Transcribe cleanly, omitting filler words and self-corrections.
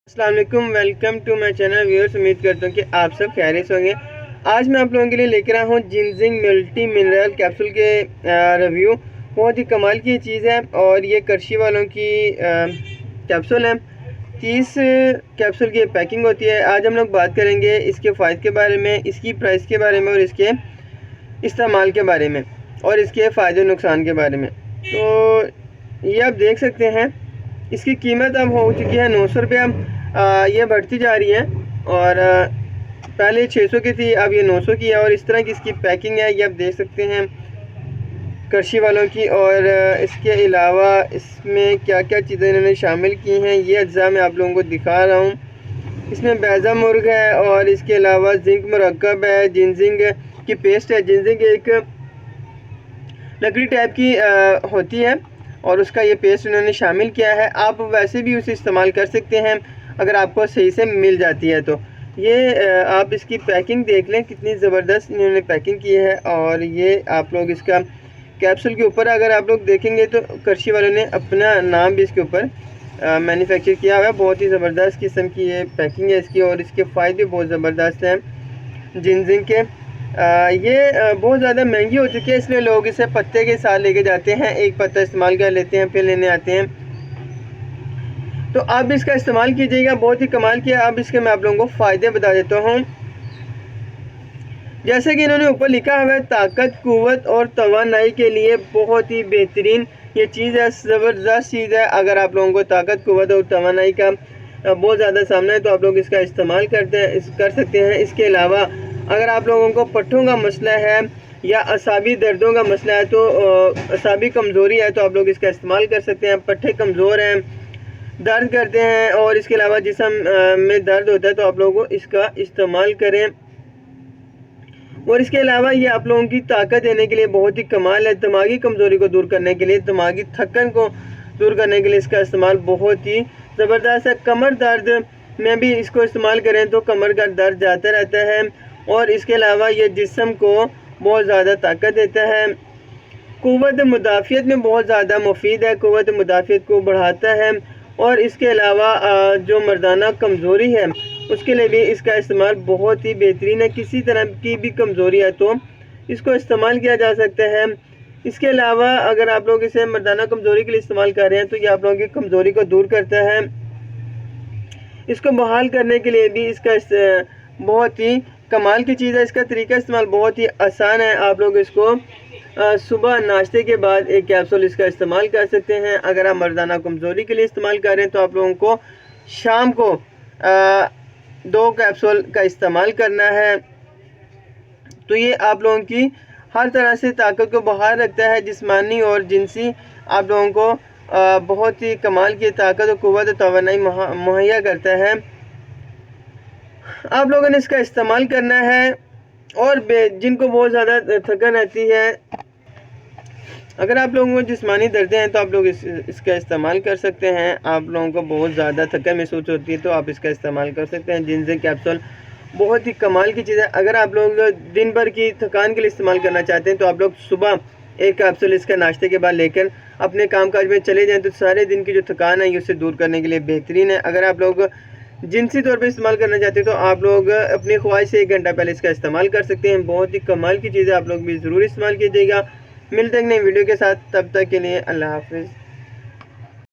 अस्सलाम वालेकुम, welcome to my channel viewers. उम्मीद करता हूँ कि आप सब खैरियत होंगे। आज मैं आप लोगों के लिए लेकर आया हूँ जिंजिंग मल्टी मिनरल कैप्सूल के रिव्यू। बहुत ही कमाल की चीज़ है और ये करशी वालों की कैप्सूल है। 30 कैप्सूल की पैकिंग होती है। आज हम लोग बात करेंगे इसके फ़ायदे के बारे में, इसकी प्राइस के बारे में और इसके इस्तेमाल के बारे में और इसके फ़ायदे नुकसान के बारे में। तो ये आप देख सकते हैं, इसकी कीमत अब हो चुकी है 900 रुपया। ये बढ़ती जा रही है और पहले 600 की थी, अब ये 900 की है। और इस तरह की इसकी पैकिंग है, ये आप देख सकते हैं करशी वालों की। और इसके अलावा इसमें क्या क्या चीज़ें इन्होंने शामिल की हैं ये अज्जा मैं आप लोगों को दिखा रहा हूँ। इसमें बैज़ा मुर्ग है और इसके अलावा जिंक मरकब है, जिंजिंग की पेस्ट है। जिंजिंग एक लकड़ी टाइप की होती है और उसका ये पेस्ट इन्होंने शामिल किया है। आप वैसे भी उसे इस्तेमाल कर सकते हैं अगर आपको सही से मिल जाती है तो। ये आप इसकी पैकिंग देख लें, कितनी ज़बरदस्त इन्होंने पैकिंग की है। और ये आप लोग इसका कैप्सूल के ऊपर अगर आप लोग देखेंगे तो करशी वालों ने अपना नाम भी इसके ऊपर मैन्युफैक्चर किया हुआ है। बहुत ही ज़बरदस्त किस्म की ये पैकिंग है इसकी और इसके फ़ायदे बहुत ज़बरदस्त हैं जिंजिंग के। ये बहुत ज़्यादा महंगी हो चुकी है, इसलिए लोग इसे पत्ते के साथ लेके जाते हैं। एक पत्ता इस्तेमाल कर लेते हैं फिर लेने आते हैं। तो आप भी इसका इस्तेमाल कीजिएगा, बहुत ही कमाल किया। अब इसके मैं आप लोगों को फ़ायदे बता देता हूँ। जैसे कि इन्होंने ऊपर लिखा हुआ है, ताकत, कुव्वत और तवानाई के लिए बहुत ही बेहतरीन ये चीज़ है, ज़बरदस्त चीज़ है। अगर आप लोगों को ताकत, कुव्वत और तवानाई का बहुत ज़्यादा सामना है तो आप लोग इसका इस्तेमाल कर सकते हैं। इसके अलावा अगर आप लोगों को पट्ठों का मसला है या असाबी दर्दों का मसला है तो असाबी कमज़ोरी है तो आप लोग इसका इस्तेमाल कर सकते हैं। पट्ठे कमज़ोर हैं, दर्द करते हैं और इसके अलावा जिस्म में दर्द होता है तो आप लोगों को इसका इस्तेमाल करें। और इसके अलावा ये आप लोगों की ताकत देने के लिए बहुत ही कमाल है। दिमागी कमज़ोरी को दूर करने के लिए, दिमागी थकन को दूर करने के लिए इसका इस्तेमाल बहुत ही ज़बरदस्त है। कमर दर्द में भी इसको इस्तेमाल करें तो कमर का दर्द जाता रहता है। और इसके अलावा ये जिस्म को बहुत ज़्यादा ताकत देता है। क़ुव्वत मुदाफ़ियत में बहुत ज़्यादा मुफीद है, क़ुव्वत मुदाफ़ियत को बढ़ाता है। और इसके अलावा जो मर्दाना कमज़ोरी है उसके लिए भी इसका इस्तेमाल बहुत ही बेहतरीन है। किसी तरह की भी कमज़ोरी है तो इसको इस्तेमाल किया जा सकता है। इसके अलावा अगर आप लोग इसे मर्दाना कमज़ोरी के लिए इस्तेमाल कर रहे हैं तो ये आप लोगों की कमज़ोरी को दूर करता है। इसको बहाल करने के लिए भी इसका बहुत ही कमाल की चीज़ है। इसका तरीका इस्तेमाल बहुत ही आसान है। आप लोग इसको सुबह नाश्ते के बाद एक कैप्सूल इसका इस्तेमाल कर सकते हैं। अगर आप मर्दाना कमज़ोरी के लिए इस्तेमाल कर रहे हैं तो आप लोगों को शाम को 2 कैप्सूल का इस्तेमाल करना है। तो ये आप लोगों की हर तरह से ताकत को बहाल रखता है, जिस्मानी और जिनसी। आप लोगों को बहुत ही कमाल की ताकत और क़ुव्वत और तवानाई मुहैया करता है। आप लोगों ने इसका इस्तेमाल करना है। और जिनको बहुत ज़्यादा थकन रहती है, अगर आप लोगों को जिस्मानी दर्दें हैं तो आप लोग इसका इस्तेमाल कर सकते हैं। आप लोगों को बहुत ज़्यादा थकन महसूस होती है तो आप इसका इस्तेमाल कर सकते हैं। जिंजिंग कैप्सूल बहुत ही कमाल की चीज़ है। अगर आप लोग दिन भर की थकान के लिए इस्तेमाल करना चाहते हैं तो आप लोग सुबह एक कैप्सूल इसका नाश्ते के बाद लेकर अपने कामकाज में चले जाएँ तो सारे दिन की जो थकान है उससे दूर करने के लिए बेहतरीन है। अगर आप लोग जिनसी तौर पे इस्तेमाल करना चाहते हैं तो आप लोग अपनी ख्वाहिश से 1 घंटा पहले इसका इस्तेमाल कर सकते हैं। बहुत ही कमाल की चीज़ है, आप लोग भी ज़रूर इस्तेमाल कीजिएगा। मिलते हैं नई वीडियो के साथ, तब तक के लिए अल्लाह हाफ़िज़।